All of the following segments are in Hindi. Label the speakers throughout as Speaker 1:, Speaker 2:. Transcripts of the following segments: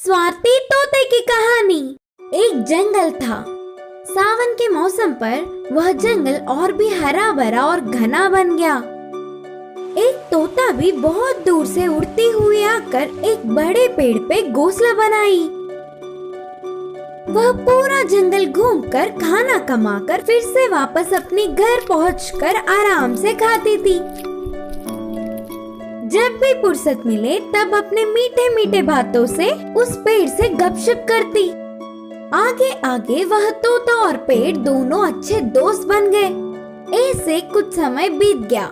Speaker 1: स्वाति तोते की कहानी। एक जंगल था। सावन के मौसम पर वह जंगल और भी हरा भरा और घना बन गया। एक तोता भी बहुत दूर से उड़ती हुई आकर एक बड़े पेड़ पे घोंसला बनाई। वह पूरा जंगल घूमकर खाना कमाकर फिर से वापस अपने घर पहुंचकर आराम से खाती थी। जब भी फुर्सत मिले तब अपने मीठे मीठे बातों से उस पेड़ से गपशप करती। आगे आगे वह तोता और पेड़ दोनों अच्छे दोस्त बन गए। ऐसे कुछ समय बीत गया।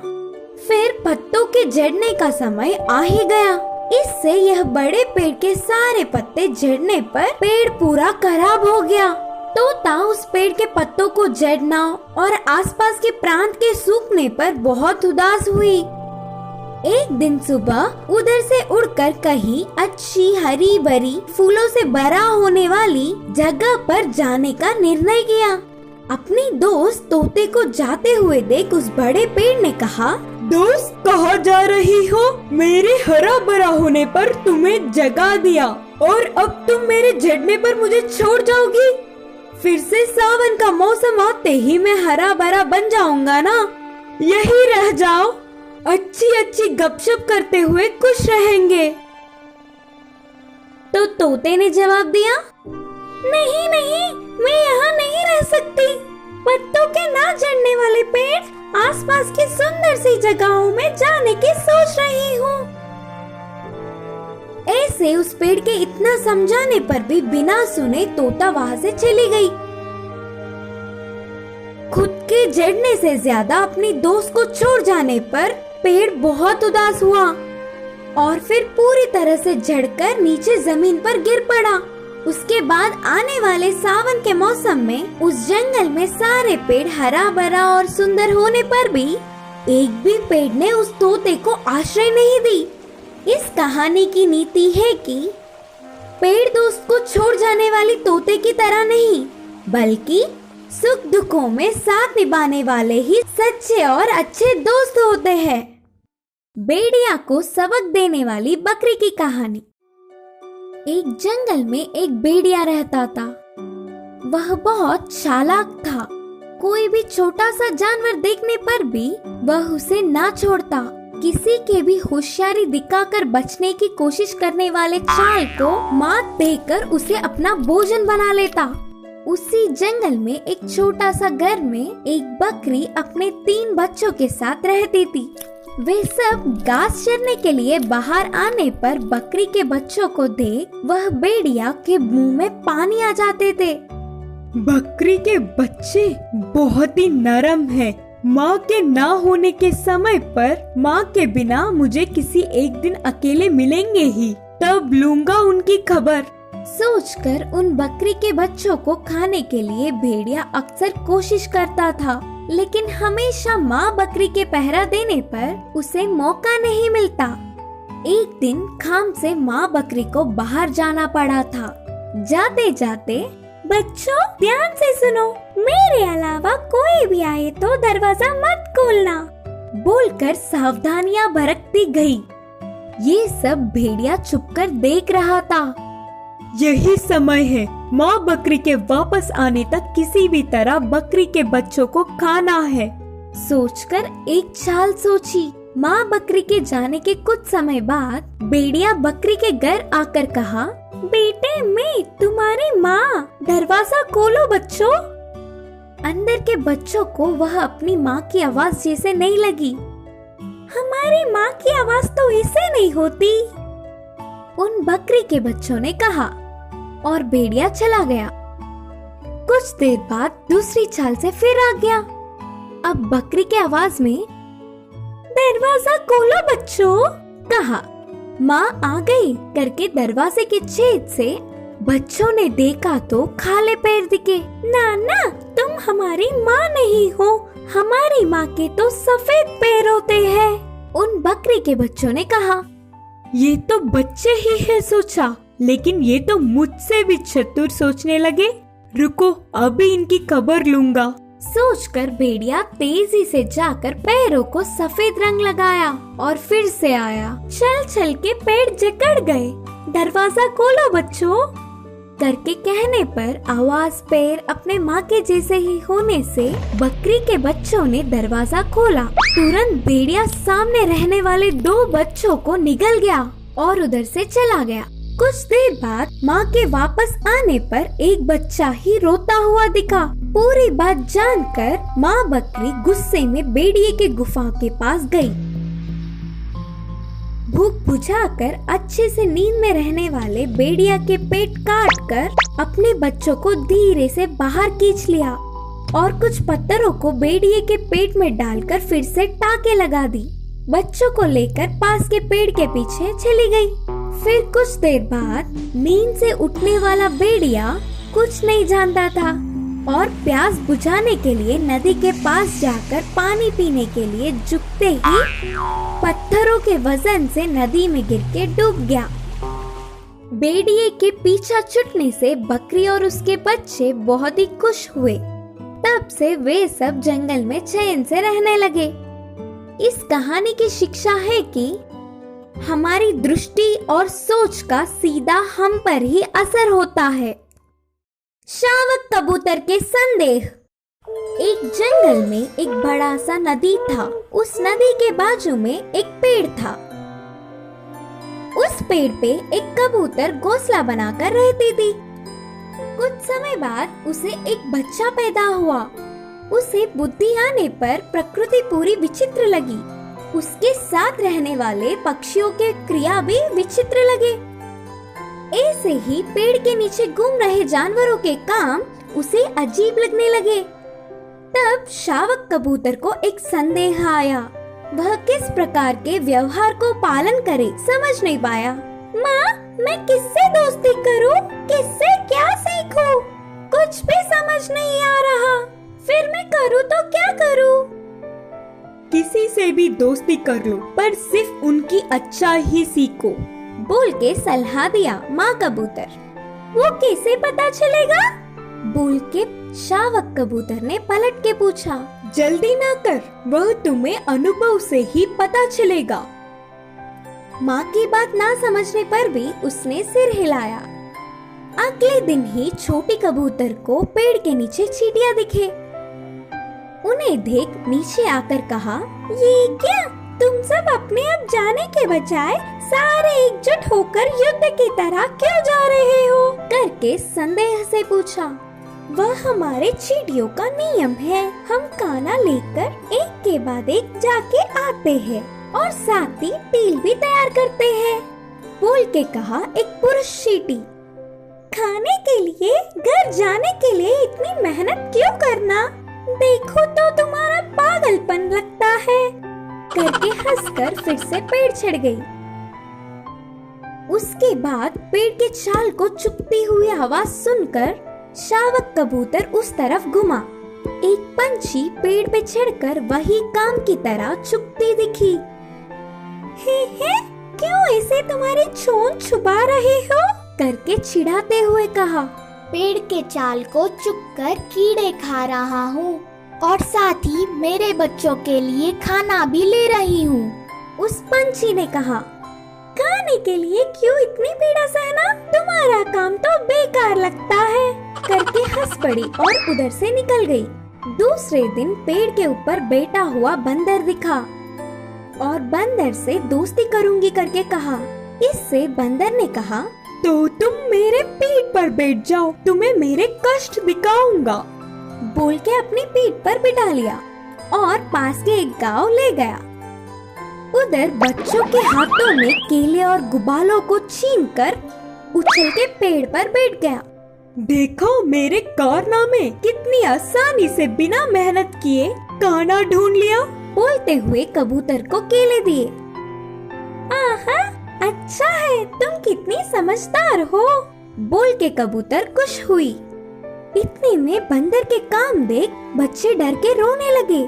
Speaker 1: फिर पत्तों के झड़ने का समय आ ही गया। इससे यह बड़े पेड़ के सारे पत्ते झड़ने पर पेड़ पूरा खराब हो गया। तोता उस पेड़ के पत्तों को झड़ना और आसपास के प्रांत के सूखने पर बहुत उदास हुई। एक दिन सुबह उधर से उड़कर कहीं अच्छी हरी भरी फूलों से भरा होने वाली जगह पर जाने का निर्णय किया। अपनी दोस्त तोते को जाते हुए देख उस बड़े पेड़ ने कहा,
Speaker 2: दोस्त कहाँ जा रही हो? मेरे हरा भरा होने पर तुम्हें जगा दिया और अब तुम मेरे झड़ने पर मुझे छोड़ जाओगी? फिर से सावन का मौसम आते ही मैं हरा भरा बन जाऊंगा ना? यही रह जाओ, अच्छी अच्छी गपशप करते हुए खुश रहेंगे।
Speaker 1: तो तोते ने जवाब दिया, नहीं नहीं, मैं यहाँ नहीं रह सकती। पत्तों के ना झड़ने वाले पेड़ आसपास की सुंदर सी जगहों में जाने की सोच रही हूँ। ऐसे उस पेड़ के इतना समझाने पर भी बिना सुने तोता वहाँ से चली गई। खुद के झड़ने से ज्यादा अपनी दोस्त को छोड़ जाने पर पेड़ बहुत उदास हुआ और फिर पूरी तरह से झड़कर नीचे जमीन पर गिर पड़ा। उसके बाद आने वाले सावन के मौसम में उस जंगल में सारे पेड़ हरा भरा और सुंदर होने पर भी एक भी पेड़ ने उस तोते को आश्रय नहीं दी। इस कहानी की नीति है कि पेड़ दोस्त को छोड़ जाने वाली तोते की तरह नहीं, बल्कि सुख दुखों में साथ निभाने वाले ही सच्चे और अच्छे दोस्त होते हैं। भेड़िया को सबक देने वाली बकरी की कहानी। एक जंगल में एक भेड़िया रहता था। वह बहुत चालाक था। कोई भी छोटा सा जानवर देखने पर भी वह उसे ना छोड़ता। किसी के भी होशियारी दिखाकर बचने की कोशिश करने वाले चाल को मात देकर उसे अपना भोजन बना लेता। उसी जंगल में एक छोटा सा घर में एक बकरी अपने 3 बच्चों के साथ रहती थी। वे सब घास चरने के लिए बाहर आने पर बकरी के बच्चों को देख वह भेड़िया के मुंह में पानी आ जाते थे।
Speaker 2: बकरी के बच्चे बहुत ही नरम हैं। माँ के ना होने के समय पर माँ के बिना मुझे किसी एक दिन अकेले मिलेंगे ही, तब लूंगा उनकी खबर।
Speaker 1: सोचकर उन बकरी के बच्चों को खाने के लिए भेड़िया अक्सर कोशिश करता था, लेकिन हमेशा माँ बकरी के पहरा देने पर उसे मौका नहीं मिलता। एक दिन खाम से माँ बकरी को बाहर जाना पड़ा था। जाते जाते, बच्चों ध्यान से सुनो, मेरे अलावा कोई भी आए तो दरवाजा मत खोलना, बोलकर सावधानियां बरतती गई। ये सब भेड़िया चुपकर देख रहा था।
Speaker 2: यही समय है, माँ बकरी के वापस आने तक किसी भी तरह बकरी के बच्चों को खाना है,
Speaker 1: सोचकर एक चाल सोची। माँ बकरी के जाने के कुछ समय बाद भेड़िया बकरी के घर आकर कहा, बेटे मैं तुम्हारी माँ, दरवाजा खोलो बच्चों। अंदर के बच्चों को वह अपनी माँ की आवाज जैसे नहीं लगी। हमारी माँ की आवाज तो ऐसे नहीं होती, उन बकरी के बच्चों ने कहा और भेड़िया चला गया। कुछ देर बाद दूसरी चाल से फिर आ गया। अब बकरी के आवाज में, दरवाजा खोलो बच्चों, कहा। माँ आ गई करके दरवाजे के छेद से बच्चों ने देखा तो खाले पैर दिखे। ना, तुम हमारी माँ नहीं हो, हमारी माँ के तो सफेद पैर होते हैं, उन बकरी के बच्चों ने कहा।
Speaker 2: ये तो बच्चे ही है सोचा, लेकिन ये तो मुझसे भी चतुर सोचने लगे। रुको, अभी इनकी खबर लूंगा।
Speaker 1: सोचकर भेड़िया तेजी से जाकर पैरों को सफेद रंग लगाया और फिर से आया। चल चल के पेड़ जकड़ गए। दरवाजा खोलो बच्चों करके कहने पर आवाज पैर अपने माँ के जैसे ही होने से बकरी के बच्चों ने दरवाजा खोला। तुरंत भेड़िया सामने रहने वाले 2 बच्चों को निगल गया और उधर से चला गया। कुछ देर बाद माँ के वापस आने पर एक बच्चा ही रोता हुआ दिखा। पूरी बात जानकर माँ बकरी गुस्से में भेड़िए के गुफा के पास गई। भूख बुझाकर अच्छे से नींद में रहने वाले भेड़िया के पेट काट कर अपने बच्चों को धीरे से बाहर खींच लिया और कुछ पत्थरों को भेड़िए के पेट में डालकर फिर से टाके लगा दी। बच्चों को लेकर पास के पेड़ के पीछे चली गई। फिर कुछ देर बाद नींद से उठने वाला भेड़िया कुछ नहीं जानता था और प्यास बुझाने के लिए नदी के पास जाकर पानी पीने के लिए झुकते ही पत्थरों के वजन से नदी में गिर के डूब गया। भेड़िए के पीछा छूटने से बकरी और उसके बच्चे बहुत ही खुश हुए। तब से वे सब जंगल में चैन से रहने लगे। इस कहानी की शिक्षा है कि हमारी दृष्टि और सोच का सीधा हम पर ही असर होता है। शावक कबूतर के संदेह। एक जंगल में एक बड़ा सा नदी था। उस नदी के बाजू में एक पेड़ था। उस पेड़ पे एक कबूतर घोंसला बनाकर रहती थी। कुछ समय बाद उसे एक बच्चा पैदा हुआ। उसे बुद्धि आने पर प्रकृति पूरी विचित्र लगी। उसके साथ रहने वाले पक्षियों के क्रिया भी विचित्र लगे। ऐसे ही पेड़ के नीचे घूम रहे जानवरों के काम उसे अजीब लगने लगे। तब शावक कबूतर को एक संदेह आया। वह किस प्रकार के व्यवहार को पालन करे समझ नहीं पाया। माँ, मैं किससे दोस्ती करूँ? किससे क्या सीखूं? कुछ भी समझ नहीं आ रहा। फिर मैं करूँ तो क्या करूँ?
Speaker 2: किसी से भी दोस्ती कर लो, पर सिर्फ उनकी अच्छा ही सीखो,
Speaker 1: बोल के सलाह दिया माँ कबूतर। वो कैसे पता चलेगा? बोल के शावक कबूतर ने पलट के पूछा।
Speaker 2: जल्दी ना कर, वह तुम्हें अनुभव से ही पता चलेगा।
Speaker 1: माँ की बात ना समझने पर भी उसने सिर हिलाया। अगले दिन ही छोटी कबूतर को पेड़ के नीचे चींटियां दिखे। उन्हें देख नीचे आकर कहा, ये क्या? तुम सब अपने आप जाने के बजाय सारे एकजुट होकर युद्ध की तरह क्यों जा रहे हो? करके संदेह से पूछा। वह हमारे चींटियों का नियम है। हम खाना लेकर एक के बाद एक जाके आते हैं और साथ ही टील भी तैयार करते हैं, बोल के कहा एक पुरुष चींटी। खाने के लिए घर जाने के लिए इतनी मेहनत क्यों करना? देखो तो तुम्हारा पागलपन लगता है, करके हंसकर फिर से पेड़ चढ़ गई। उसके बाद पेड़ के छाल को चुभती हुई आवाज सुनकर शावक कबूतर उस तरफ घुमा। एक पंछी पेड़ पे चढ़कर वही काम की तरह चुभती दिखी। हे, क्यों ऐसे तुम्हारी चोंच छुपा रहे हो? करके चिढ़ाते हुए कहा।
Speaker 3: पेड़ के छाल को चुभकर कीड़े खा रहा हूँ और साथ ही मेरे बच्चों के लिए खाना भी ले रही हूँ।
Speaker 1: उस पंछी ने कहा, खाने के लिए क्यों इतनी पीड़ा सहना? तुम्हारा काम तो बेकार लगता है, करके हंस पड़ी और उधर से निकल गई। दूसरे दिन पेड़ के ऊपर बैठा हुआ बंदर दिखा और बंदर से दोस्ती करूंगी करके कहा। इससे बंदर ने कहा,
Speaker 2: तो तुम मेरे पीठ पर बैठ जाओ, तुम्हें मेरे कष्ट दिखाऊंगा,
Speaker 1: बोल के अपनी पीठ पर बिठा लिया और पास के एक गांव ले गया। उधर बच्चों के हाथों में केले और गुबालों को छीनकर उछल के पेड़ पर बैठ गया।
Speaker 2: देखो मेरे कारनामे, कितनी आसानी से बिना मेहनत किए खाना ढूंढ लिया,
Speaker 1: बोलते हुए कबूतर को केले दिए। आहा, अच्छा है, तुम कितनी समझदार हो, बोल के कबूतर खुश हुई। इतने में बंदर के काम देख बच्चे डर के रोने लगे।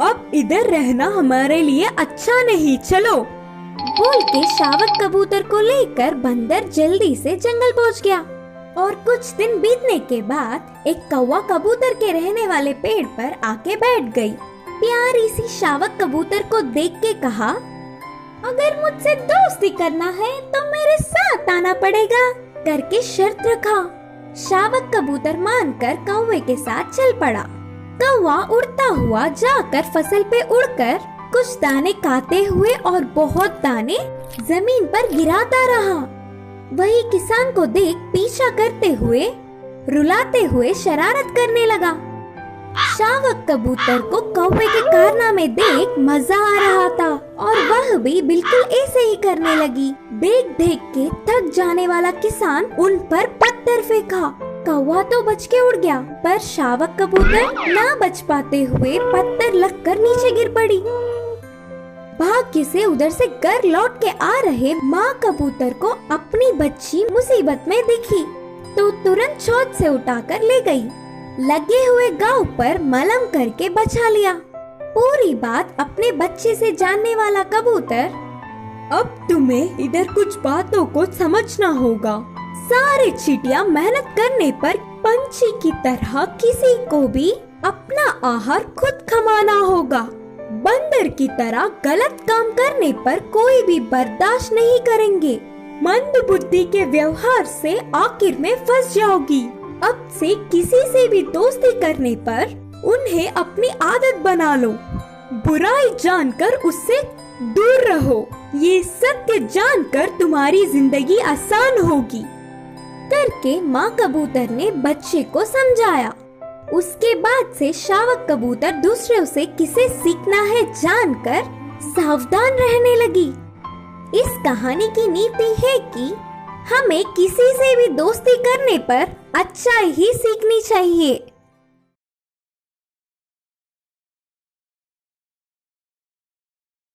Speaker 2: अब इधर रहना हमारे लिए अच्छा नहीं, चलो,
Speaker 1: बोल के शावक कबूतर को लेकर बंदर जल्दी से जंगल पहुंच गया और कुछ दिन बीतने के बाद एक कौवा कबूतर के रहने वाले पेड़ पर आके बैठ गई। प्यारी सी शावक कबूतर को देख के कहा, अगर मुझसे दोस्ती करना है तो मेरे साथ आना पड़ेगा करके शर्त रखा। शावक कबूतर मानकर कौवे के साथ चल पड़ा। कौवा उड़ता हुआ जाकर फसल पे उड़कर कुछ दाने खाते हुए और बहुत दाने जमीन पर गिराता रहा। वही किसान को देख पीछा करते हुए रुलाते हुए शरारत करने लगा। शावक कबूतर को कौवे के कारनामे देख मजा आ रहा था और वह भी बिल्कुल ऐसे ही करने लगी। देख के थक जाने वाला किसान उन पर पत्थर फेंका। कौवा तो बच के उड़ गया, पर शावक कबूतर ना बच पाते हुए पत्थर लगकर नीचे गिर पड़ी। भाग्य से उधर से घर लौट के आ रहे माँ कबूतर को अपनी बच्ची मुसीबत में दिखी तो तुरंत छत से उठाकर ले गई। लगे हुए गांव पर मलम करके बचा लिया। पूरी बात अपने बच्चे से जानने वाला कबूतर,
Speaker 2: अब तुम्हें इधर कुछ बातों को समझना होगा। सारे चींटियां मेहनत करने पर पंछी की तरह किसी को भी अपना आहार खुद कमाना होगा। बंदर की तरह गलत काम करने पर कोई भी बर्दाश्त नहीं करेंगे। मंद बुद्धि के व्यवहार से आखिर में फंस जाओगी। अब से किसी से भी दोस्ती करने पर उन्हें अपनी आदत बना लो। बुराई जानकर उससे दूर रहो। ये सत्य जानकर तुम्हारी जिंदगी आसान होगी
Speaker 1: करके माँ कबूतर ने बच्चे को समझाया। उसके बाद से शावक कबूतर दूसरों से किसे सीखना है जानकर सावधान रहने लगी। इस कहानी की नीति है कि हमें किसी से भी दोस्ती करने पर अच्छाई ही सीखनी चाहिए।